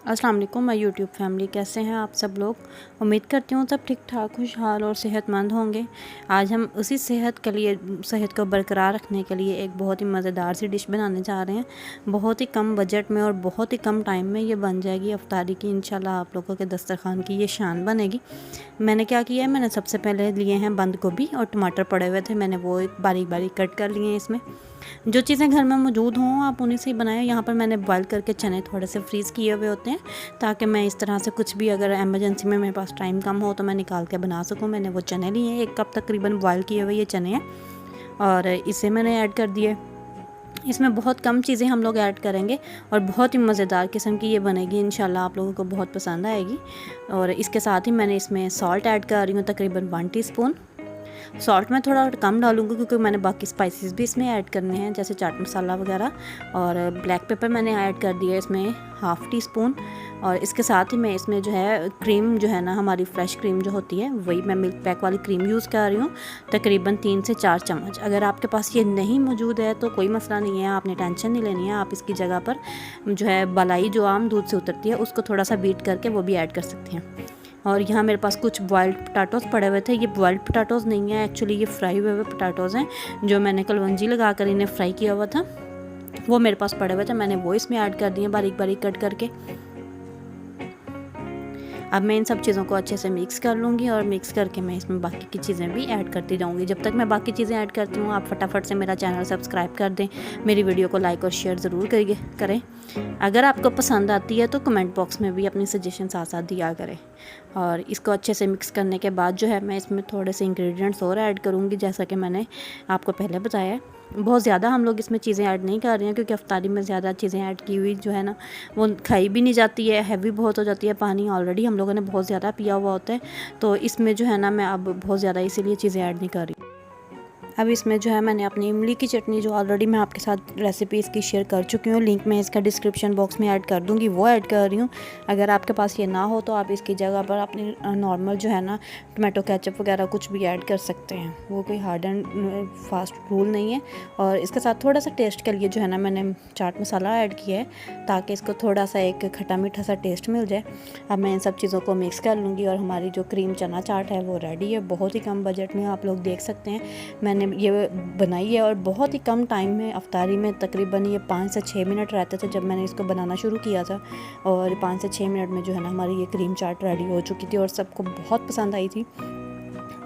अस्सलाम वालेकुम my YouTube family, कैसे हैं आप सब लोग। उम्मीद करती हूँ सब ठीक ठाक खुशहाल और सेहतमंद होंगे। आज हम उसी सेहत को बरकरार रखने के लिए एक बहुत ही मज़ेदार सी डिश बनाने जा रहे हैं। बहुत ही कम बजट में और बहुत ही कम टाइम में ये बन जाएगी इफ्तारी की। इंशाल्लाह आप लोगों के दस्तरखान की ये शान बनेगी। मैंने क्या किया है, मैंने सबसे पहले लिए हैं बंद गोभी और टमाटर पड़े हुए थे, मैंने वो बारीक बारीक कट कर लिए हैं। इसमें जो चीज़ें घर में मौजूद हों आप उन्हीं से ही बनाएं। यहाँ पर मैंने बॉयल करके चने थोड़े से फ्रीज़ किए हुए होते हैं, ताकि मैं इस तरह से कुछ भी अगर एमरजेंसी में मेरे पास टाइम कम हो तो मैं निकाल के बना सकूँ। मैंने वो चने लिए हैं, 1 कप तकरीबन बॉयल किए हुए ये चने हैं और इसे मैंने ऐड कर दिए। इसमें बहुत कम चीज़ें हम लोग ऐड करेंगे और बहुत ही मज़ेदार किस्म की ये बनेगी। इंशाल्लाह आप लोगों को बहुत पसंद आएगी। और इसके साथ ही मैंने इसमें सॉल्ट ऐड कर रही हूँ, तकरीबन 1 टीस्पून। सॉल्ट मैं थोड़ा कम डालूँगी क्योंकि मैंने बाकी स्पाइसेस भी इसमें ऐड करने हैं, जैसे चाट मसाला वगैरह। और ब्लैक पेपर मैंने ऐड कर दिया इसमें 1/2 टीस्पून। और इसके साथ ही मैं इसमें जो है क्रीम जो है ना, हमारी फ़्रेश क्रीम जो होती है वही मैं मिल्क पैक वाली क्रीम यूज़ कर रही हूँ, तकरीबन 3 से 4 चम्मच। अगर आपके पास ये नहीं मौजूद है तो कोई मसला नहीं है, आपने टेंशन नहीं लेनी है। आप इसकी जगह पर जो है मलाई जो आम दूध से उतरती है उसको थोड़ा सा बीट करके वो भी ऐड कर सकते हैं। और यहाँ मेरे पास कुछ बॉइल्ड पोटैटोज़ पड़े हुए थे। ये बॉइल्ड पोटैटोज़ नहीं है एक्चुअली, ये फ्राई हुए पोटैटोज़ हैं जो मैंने कलवंजी लगा कर इन्हें फ्राई किया हुआ था, वो मेरे पास पड़े हुए थे, मैंने वो इसमें ऐड कर दिए बारीक बारीक कट करके। अब मैं इन सब चीज़ों को अच्छे से मिक्स कर लूँगी और मिक्स करके मैं इसमें बाकी की चीज़ें भी ऐड करती जाऊँगी। जब तक मैं बाकी चीज़ें ऐड करती हूँ आप फटाफट से मेरा चैनल सब्सक्राइब कर दें, मेरी वीडियो को लाइक और शेयर ज़रूर करें। अगर आपको पसंद आती है तो कमेंट बॉक्स में भी अपनी सजेशन साथ साथ दिया करें। और इसको अच्छे से मिक्स करने के बाद जो है मैं इसमें थोड़े से इंग्रेडिएंट्स और ऐड करूँगी, जैसा कि मैंने आपको पहले बताया है। बहुत ज़्यादा हम लोग इसमें चीज़ें ऐड नहीं कर रहे हैं क्योंकि इफ्तारी में ज़्यादा चीज़ें ऐड की हुई जो है ना वो खाई भी नहीं जाती है, हैवी बहुत हो जाती है। पानी ऑलरेडी हम लोगों ने बहुत ज़्यादा पिया हुआ होता है, तो इसमें जो है ना मैं अब बहुत ज़्यादा इसीलिए चीज़ें ऐड नहीं कर रही। अब इसमें जो है मैंने अपनी इमली की चटनी जो ऑलरेडी मैं आपके साथ रेसिपी इसकी शेयर कर चुकी हूँ, लिंक मैं इसका डिस्क्रिप्शन बॉक्स में ऐड कर दूँगी, वो ऐड कर रही हूँ। अगर आपके पास ये ना हो तो आप इसकी जगह पर अपनी नॉर्मल जो है ना टमाटो केचप वगैरह कुछ भी ऐड कर सकते हैं, वो कोई हार्ड एंड फास्ट रूल नहीं है। और इसके साथ थोड़ा सा टेस्ट के लिए जो है ना मैंने चाट मसाला ऐड किया है, ताकि इसको थोड़ा सा एक खट्टा मीठा सा टेस्ट मिल जाए। अब मैं इन सब चीज़ों को मिक्स कर लूँगी और हमारी जो क्रीम चना चाट है वो रेडी है। बहुत ही कम बजट में आप लोग देख सकते हैं मैंने ये बनाई है और बहुत ही कम टाइम में इफ्तारी में तकरीबन ये 5 से 6 मिनट रहते थे जब मैंने इसको बनाना शुरू किया था। और 5 से 6 मिनट में जो है ना हमारी ये क्रीम चाट रेडी हो चुकी थी और सबको बहुत पसंद आई थी।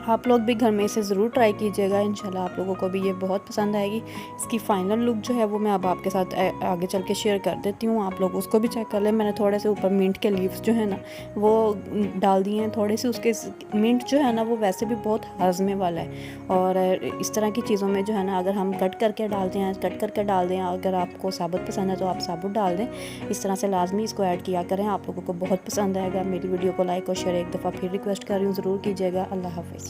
आप लोग भी घर में इसे ज़रूर ट्राई कीजिएगा, इंशाल्लाह आप लोगों को भी ये बहुत पसंद आएगी। इसकी फ़ाइनल लुक जो है वो मैं अब आपके साथ आगे चल के शेयर कर देती हूँ, आप लोग उसको भी चेक कर लें। मैंने थोड़े से ऊपर मिंट के लीव्स जो है ना वो डाल दिए हैं थोड़े से। उसके मिंट जो है ना वो वैसे भी बहुत हज़मे वाला है और इस तरह की चीज़ों में जो है ना अगर हम कट करके डाल दें, अगर आपको साबुत पसंद है तो आप साबुत डाल दें। इस तरह से लाजमी इसको ऐड किया करें, आप लोगों को बहुत पसंद आएगा। मेरी वीडियो को लाइक और शेयर एक दफ़ा फिर रिक्वेस्ट कर रही हूँ, ज़रूर कीजिएगा। अल्लाह हाफ़िज़।